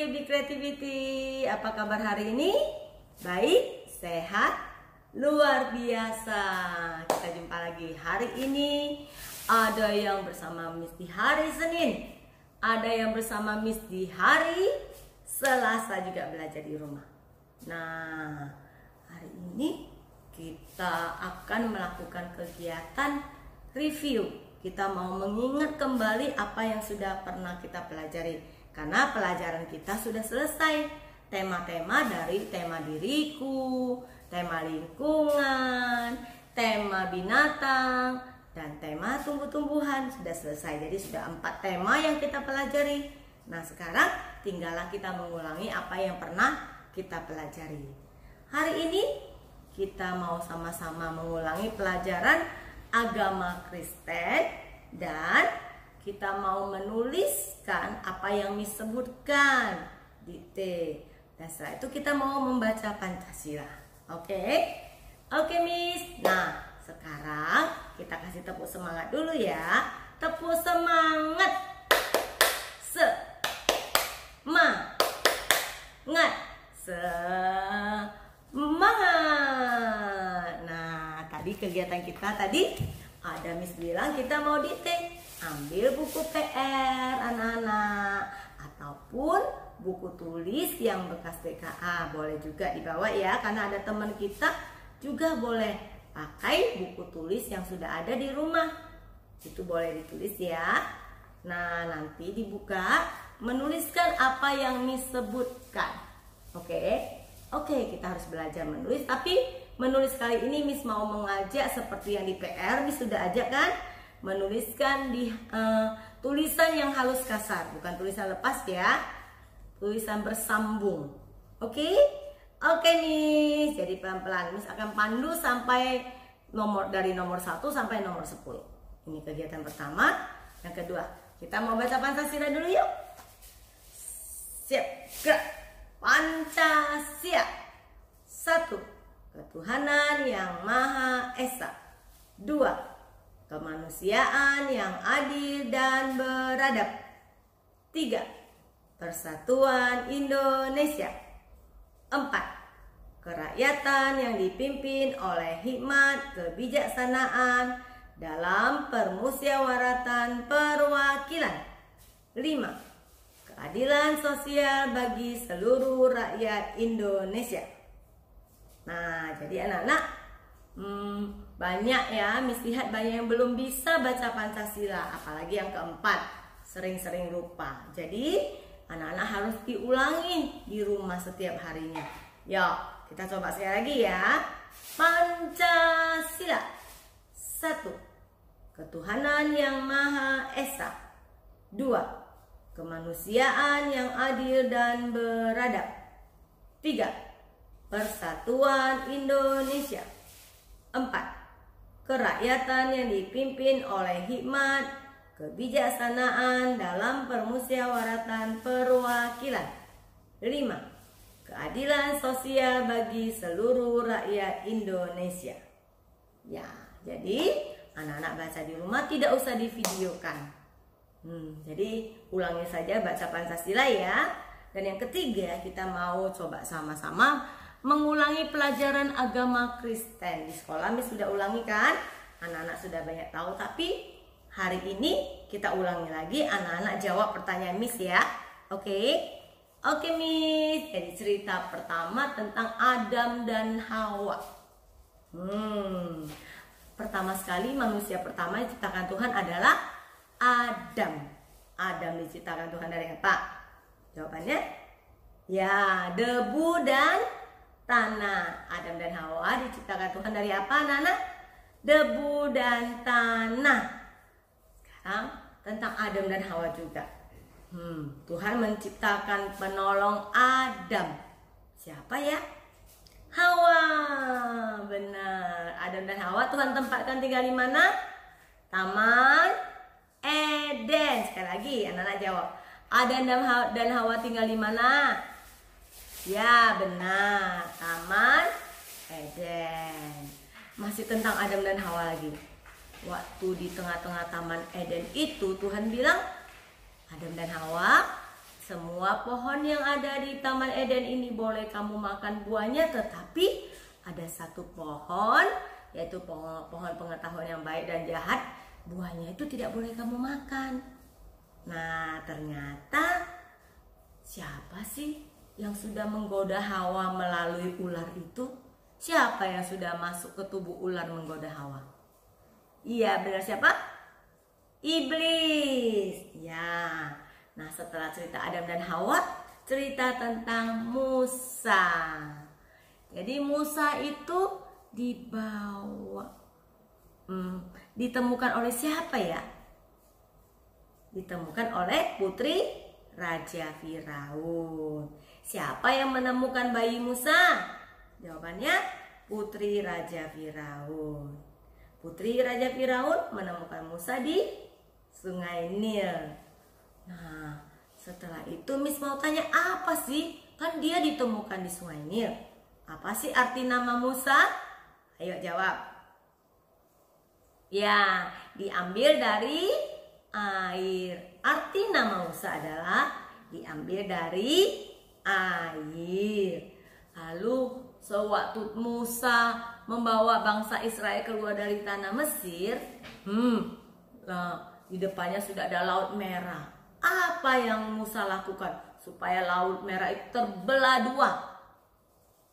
KB Creativity. Apa kabar hari ini? Baik, sehat, luar biasa. Kita jumpa lagi hari ini. Ada yang bersama Miss di hari Senin, ada yang bersama Miss di hari Selasa juga belajar di rumah. Nah, hari ini kita akan melakukan kegiatan review. Kita mau mengingat kembali apa yang sudah pernah kita pelajari, karena pelajaran kita sudah selesai. Tema-tema dari tema diriku, tema lingkungan, tema binatang, dan tema tumbuh-tumbuhan sudah selesai. Jadi sudah 4 tema yang kita pelajari. Nah, sekarang tinggallah kita mengulangi apa yang pernah kita pelajari. Hari ini kita mau sama-sama mengulangi pelajaran agama Kristen, dan kita mau menuliskan apa yang Miss sebutkan di T. Dan setelah itu kita mau membaca Pancasila. Oke? Oke, Miss. Nah, sekarang kita kasih tepuk semangat dulu ya. Tepuk semangat. Semangat. Semangat. Nah, tadi kegiatan kita tadi ada Miss bilang kita mau dikte. Ambil buku PR anak-anak ataupun buku tulis yang bekas TKA, boleh juga dibawa ya, karena ada teman kita juga boleh pakai buku tulis yang sudah ada di rumah. Itu boleh ditulis ya. Nah, nanti dibuka, menuliskan apa yang Miss sebutkan. Oke, kita harus belajar menulis. Tapi menulis kali ini Miss mau mengajak seperti yang di PR. Miss sudah ajak kan, menuliskan di tulisan yang halus kasar, bukan tulisan lepas ya, tulisan bersambung. Oke Miss. Jadi pelan-pelan Miss akan pandu sampai dari nomor 1 sampai nomor 10. Ini kegiatan pertama. Yang kedua, kita mau baca Pancasila dulu yuk. Siap, gerak. Pancasila. 1. Ketuhanan yang Maha Esa. 2. Kemanusiaan yang adil dan beradab. 3. Persatuan Indonesia. 4. Kerakyatan yang dipimpin oleh hikmat kebijaksanaan dalam permusyawaratan perwakilan. 5. Keadilan sosial bagi seluruh rakyat Indonesia. Nah, jadi anak-anak banyak ya, Miss lihat banyak yang belum bisa baca Pancasila, apalagi yang keempat, sering-sering lupa. Jadi anak-anak harus diulangi di rumah setiap harinya. Yuk, kita coba sekali lagi ya. Pancasila. 1. Ketuhanan yang Maha Esa. 2. Kemanusiaan yang adil dan beradab. 3. Persatuan Indonesia. 4. Kerakyatan yang dipimpin oleh hikmat kebijaksanaan dalam permusyawaratan perwakilan. 5. Keadilan sosial bagi seluruh rakyat Indonesia. Ya, jadi anak-anak baca di rumah tidak usah divideokan. Jadi ulangi saja baca Pancasila ya. Dan yang ketiga, kita mau coba sama-sama mengulangi pelajaran agama Kristen. Di sekolah Miss sudah ulangi kan? Anak-anak sudah banyak tahu, tapi hari ini kita ulangi lagi, anak-anak jawab pertanyaan Miss ya. Oke Miss. Jadi cerita pertama tentang Adam dan Hawa. Pertama sekali manusia pertama yang diciptakan Tuhan adalah Adam. Adam diciptakan Tuhan dari apa? Jawabannya ya, debu dan tanah. Adam dan Hawa diciptakan Tuhan dari apa, anak-anak? Debu dan tanah. Sekarang tentang Adam dan Hawa juga. Tuhan menciptakan penolong Adam. Siapa ya? Hawa. Benar. Adam dan Hawa Tuhan tempatkan tinggal di mana? Taman Eden. Sekali lagi anak-anak jawab. Adam dan Hawa tinggal di mana? Ya, benar. Taman Eden. Masih tentang Adam dan Hawa lagi. Waktu di tengah-tengah Taman Eden itu Tuhan bilang, Adam dan Hawa, semua pohon yang ada di Taman Eden ini boleh kamu makan buahnya, tetapi ada satu pohon, yaitu pohon pengetahuan yang baik dan jahat, buahnya itu tidak boleh kamu makan. Nah, ternyata siapa sih yang sudah menggoda Hawa melalui ular itu? Siapa yang sudah masuk ke tubuh ular menggoda Hawa? Iya, benar, siapa? Iblis. Ya. Nah, setelah cerita Adam dan Hawa, cerita tentang Musa. Jadi Musa itu dibawa, ditemukan oleh siapa ya? Ditemukan oleh putri Raja Firaun. Siapa yang menemukan bayi Musa? Jawabannya putri Raja Firaun. Putri Raja Firaun menemukan Musa di Sungai Nil. Nah, setelah itu Miss mau tanya, apa sih? Kan dia ditemukan di Sungai Nil. Apa sih arti nama Musa? Ayo jawab. Ya, diambil dari air. Arti nama Musa adalah diambil dari air. Lalu sewaktu Musa membawa bangsa Israel keluar dari tanah Mesir, di depannya sudah ada Laut Merah. Apa yang Musa lakukan supaya Laut Merah itu terbelah dua?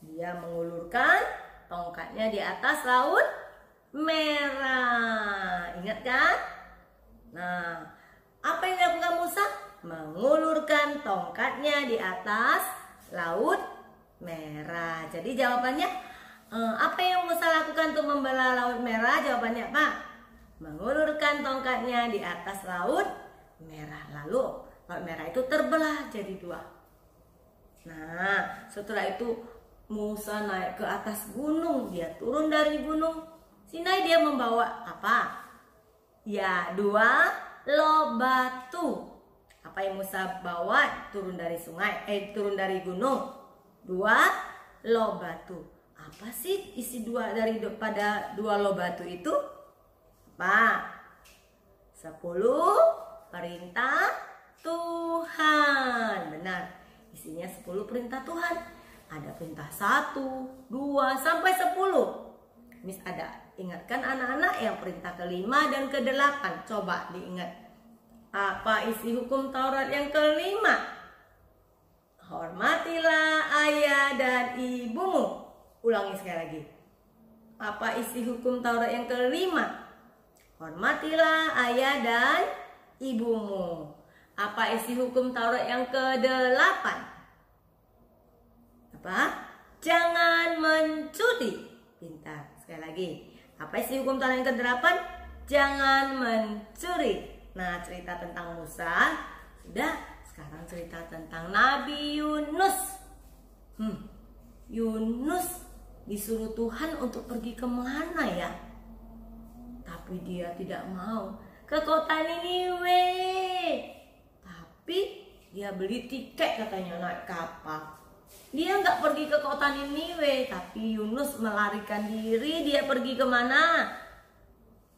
Dia mengulurkan tongkatnya di atas Laut Merah. Ingat kan? Nah, apa yang dilakukan Musa? Mengulurkan tongkatnya di atas Laut Merah. Jadi jawabannya, apa yang Musa lakukan untuk membelah Laut Merah? Jawabannya apa? Mengulurkan tongkatnya di atas Laut Merah. Lalu Laut Merah itu terbelah jadi dua. Nah, setelah itu Musa naik ke atas gunung. Dia turun dari gunung Sinai. Dia membawa apa? Ya, 2 loh batu. Apa yang Musa bawa turun dari turun dari gunung? 2 loh batu. Apa sih isi daripada 2 loh batu itu? Apa? 10 perintah Tuhan. Benar, isinya 10 perintah Tuhan. Ada perintah 1, 2, sampai 10. Miss ada ingatkan anak-anak yang perintah ke-5 dan ke-8. Coba diingat. Apa isi hukum Taurat yang ke-5? Hormatilah ayah dan ibumu. Ulangi sekali lagi. Apa isi hukum Taurat yang ke-5? Hormatilah ayah dan ibumu. Apa isi hukum Taurat yang ke-8? Apa? Jangan mencuri. Pintar. Sekali lagi. Apa isi hukum Taurat yang ke-8? Jangan mencuri. Nah, cerita tentang Musa sudah. Sekarang cerita tentang Nabi Yunus. Yunus disuruh Tuhan untuk pergi kemana ya? Tapi dia tidak mau. Ke kota Niniwe. Tapi dia beli tiket katanya naik kapal. Dia nggak pergi ke kota Niniwe, tapi Yunus melarikan diri. Dia pergi kemana?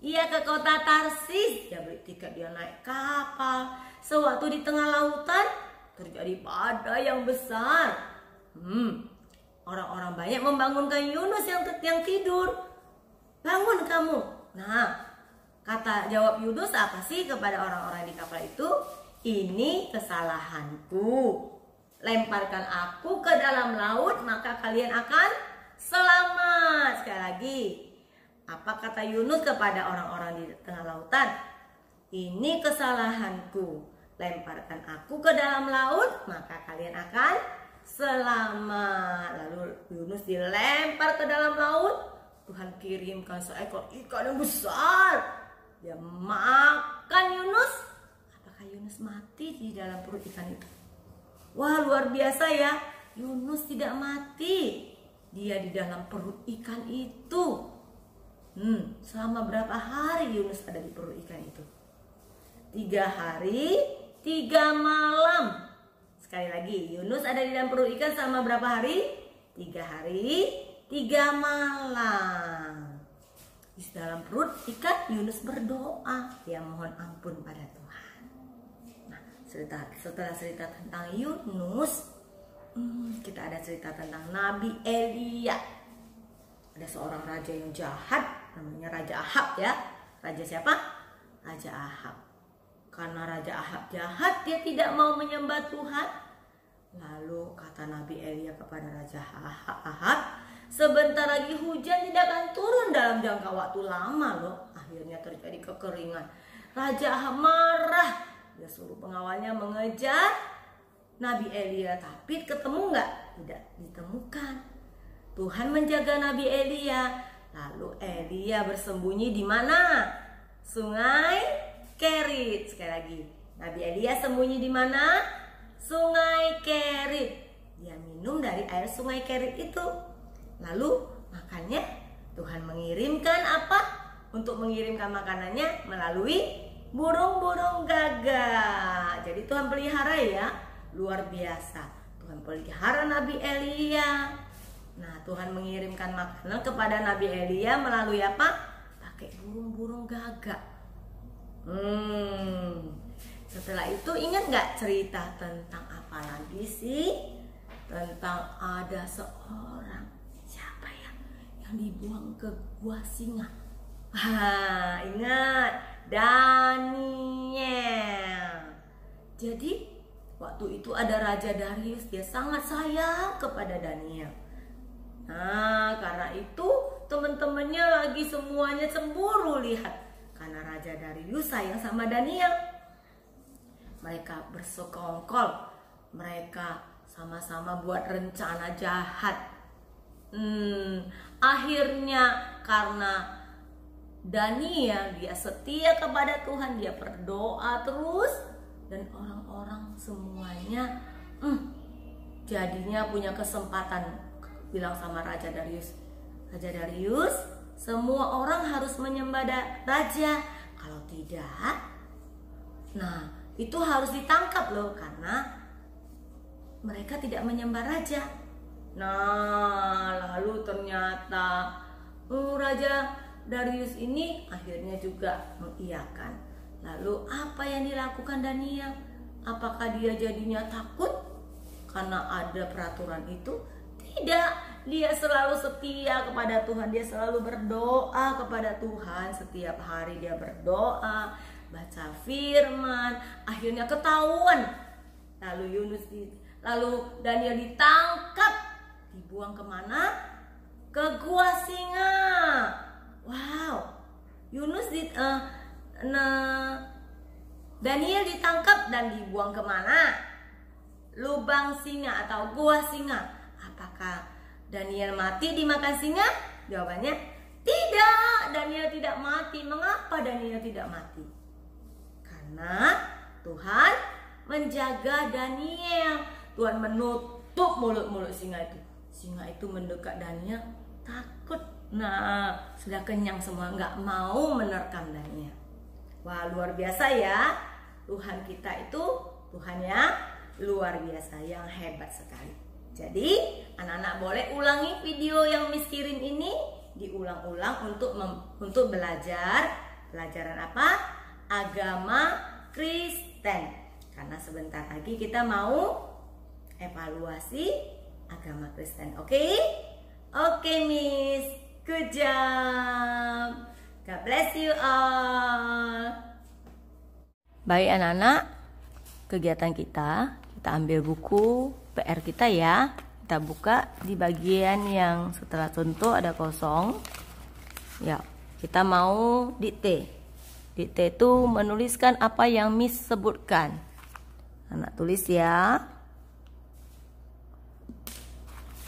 Ia ke kota Tarsis. Dia beli tiket, dia naik kapal. Sewaktu di tengah lautan terjadi badai yang besar. Orang-orang banyak membangunkan Yunus yang tidur. Bangun kamu. Nah, kata jawab Yunus apa sih kepada orang-orang di kapal itu? Ini kesalahanku. Lemparkan aku ke dalam laut, maka kalian akan selamat. Sekali lagi, apa kata Yunus kepada orang-orang di tengah lautan? Ini kesalahanku. Lemparkan aku ke dalam laut, maka kalian akan selamat. Lalu Yunus dilempar ke dalam laut. Tuhan kirimkan seekor ikan yang besar. Dia makan Yunus. Apakah Yunus mati di dalam perut ikan itu? Wah, luar biasa ya. Yunus tidak mati. Dia di dalam perut ikan itu. Selama berapa hari Yunus ada di perut ikan itu? 3 hari 3 malam. Sekali lagi, Yunus ada di dalam perut ikan selama berapa hari? 3 hari 3 malam. Di dalam perut ikan Yunus berdoa. Dia mohon ampun pada Tuhan. Nah, Setelah cerita tentang Yunus, kita ada cerita tentang Nabi Elia. Ada seorang raja yang jahat, namanya Raja Ahab ya. Raja siapa? Raja Ahab. Karena Raja Ahab jahat, dia tidak mau menyembah Tuhan. Lalu kata Nabi Elia kepada Raja Ahab, sebentar lagi hujan tidak akan turun dalam jangka waktu lama loh. Akhirnya terjadi kekeringan. Raja Ahab marah. Dia suruh pengawalnya mengejar Nabi Elia, tapi ketemu nggak? Tidak ditemukan. Tuhan menjaga Nabi Elia. Lalu Elia bersembunyi di mana? Sungai Kerit. Sekali lagi, Nabi Elia sembunyi di mana? Sungai Kerit. Dia minum dari air Sungai Kerit itu. Lalu makanya Tuhan mengirimkan apa? Untuk mengirimkan makanannya melalui burung-burung gagak. Jadi Tuhan pelihara ya, luar biasa. Tuhan pelihara Nabi Elia. Nah, Tuhan mengirimkan makanan kepada Nabi Elia melalui apa? Pakai burung-burung gagak. Setelah itu ingat nggak cerita tentang apa lagi sih? Tentang ada seorang, siapa ya, yang dibuang ke gua singa. Ingat, Daniel. Jadi waktu itu ada Raja Darius, dia sangat sayang kepada Daniel. Nah, karena itu teman-temannya lagi semuanya cemburu lihat. Karena Raja Darius sayang sama Daniel. Mereka bersekongkol. Mereka sama-sama buat rencana jahat. Akhirnya karena Daniel dia setia kepada Tuhan, dia berdoa terus, dan orang-orang semuanya jadinya punya kesempatan. Bilang sama Raja Darius, Raja Darius, semua orang harus menyembah raja. Kalau tidak, nah itu harus ditangkap loh, karena mereka tidak menyembah raja. Nah, lalu ternyata Raja Darius ini akhirnya juga mengiyakan. Lalu apa yang dilakukan Daniel? Apakah dia jadinya takut karena ada peraturan itu? Tidak, dia selalu setia kepada Tuhan. Dia selalu berdoa kepada Tuhan. Setiap hari dia berdoa, baca firman. Akhirnya ketahuan. Lalu Daniel ditangkap. Dibuang kemana? Ke gua singa. Wow, Daniel ditangkap dan dibuang kemana? Lubang singa atau gua singa. Apakah Daniel mati dimakan singa? Jawabannya tidak, Daniel tidak mati. Mengapa Daniel tidak mati? Karena Tuhan menjaga Daniel. Tuhan menutup mulut-mulut singa itu. Singa itu mendekat Daniel, takut. Nah, sudah kenyang semua, nggak mau menerkam Daniel. Wah, luar biasa ya. Tuhan kita itu Tuhan yang luar biasa, yang hebat sekali. Jadi anak-anak boleh ulangi video yang Miss kirim ini, diulang-ulang untuk belajar pelajaran apa? Agama Kristen. Karena sebentar lagi kita mau evaluasi agama Kristen. Oke? Oke, Miss. Good job. God bless you all. Baik anak-anak, kegiatan kita ambil buku PR kita ya. Kita buka di bagian yang setelah contoh ada kosong. Ya, kita mau dikte. Dikte itu menuliskan apa yang Miss sebutkan. Anak tulis ya.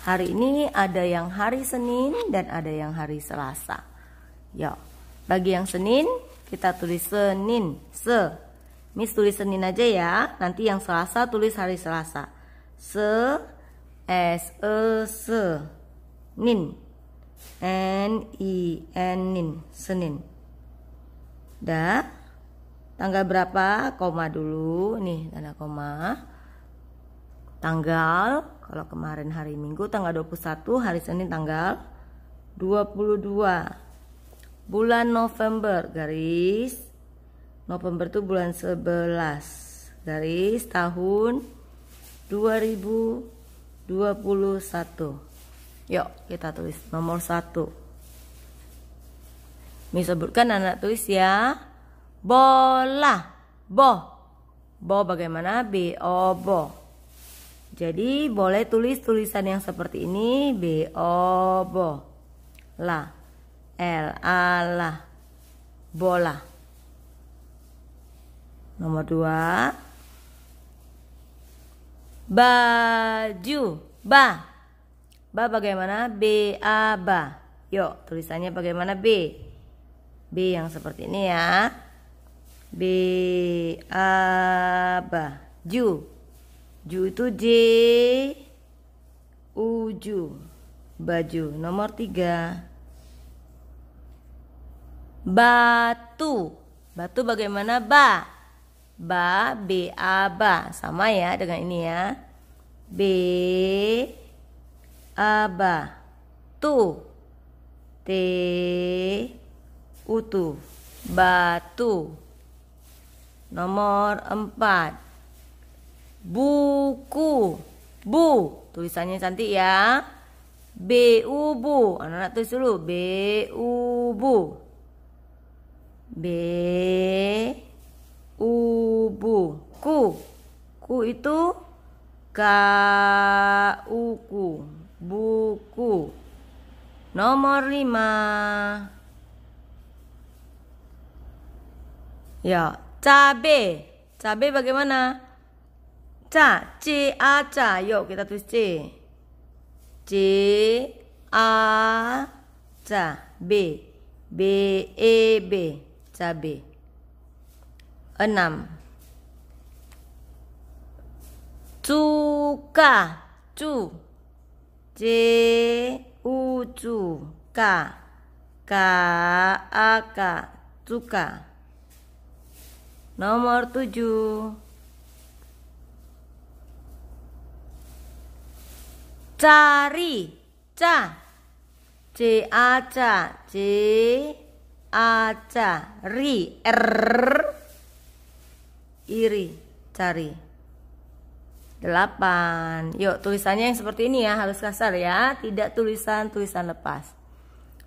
Hari ini ada yang hari Senin dan ada yang hari Selasa. Ya, bagi yang Senin kita tulis Senin, Miss tulis Senin aja ya. Nanti yang Selasa tulis hari Selasa. Nin. Nin. Senin. Dah. Tanggal berapa? Koma dulu. Nih, tanda koma. Tanggal, kalau kemarin hari Minggu tanggal 21, hari Senin tanggal 22. Bulan November, garis. November itu bulan 11. garis tahun 2021. Yuk kita tulis nomor 1. Mi sebutkan, anak tulis ya. Bola. Bo bagaimana? B-O-bo. Jadi boleh tulis tulisan yang seperti ini. B-O-bo. La. L-A-la. Bola. Nomor 2. Baju. Ba bagaimana? B-A-ba. Yuk tulisannya bagaimana? B yang seperti ini ya. B-A-ba. Ju itu J-U-Ju. Baju. Nomor 3. Batu bagaimana? Ba B-A-ba. Sama ya dengan ini ya. B-A-ba. T-U-tu. Batu. Nomor 4. Buku. Tulisannya cantik ya. B-U-bu. Anak-anak tulis dulu. B-U-bu. B-U-bu. Ku itu K-U-ku. Buku. Nomor 5. Ya, cabe bagaimana? C-A-ca. Yuk kita tulis C. C-A-ca. B-E-B. Cabe. 6. Cuka. C-U-cu. K-A-K. Cuka. Nomor 7. Cari. C-A-ca. C-A-ca. Ri. Iri. Cari. 8. Yuk tulisannya yang seperti ini ya. Harus kasar ya. Tidak tulisan lepas.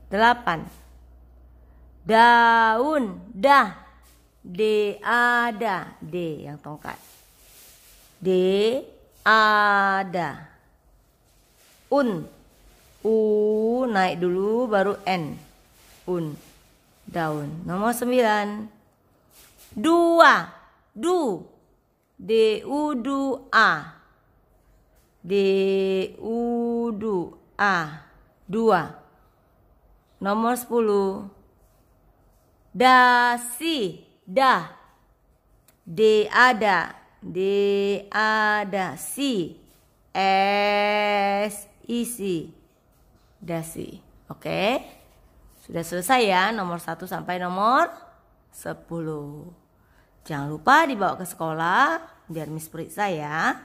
8. Daun. D-A-da. D yang tongkat. D-A-da. U naik dulu baru N. Daun. Nomor 9. D-U-Du-A. D-U-Du-A. 2. Nomor 10. Dasi. D-A-da. Si. S-I-C. Dasi. Oke. Sudah selesai ya nomor 1 sampai nomor 10. Jangan lupa dibawa ke sekolah biar Miss periksa ya.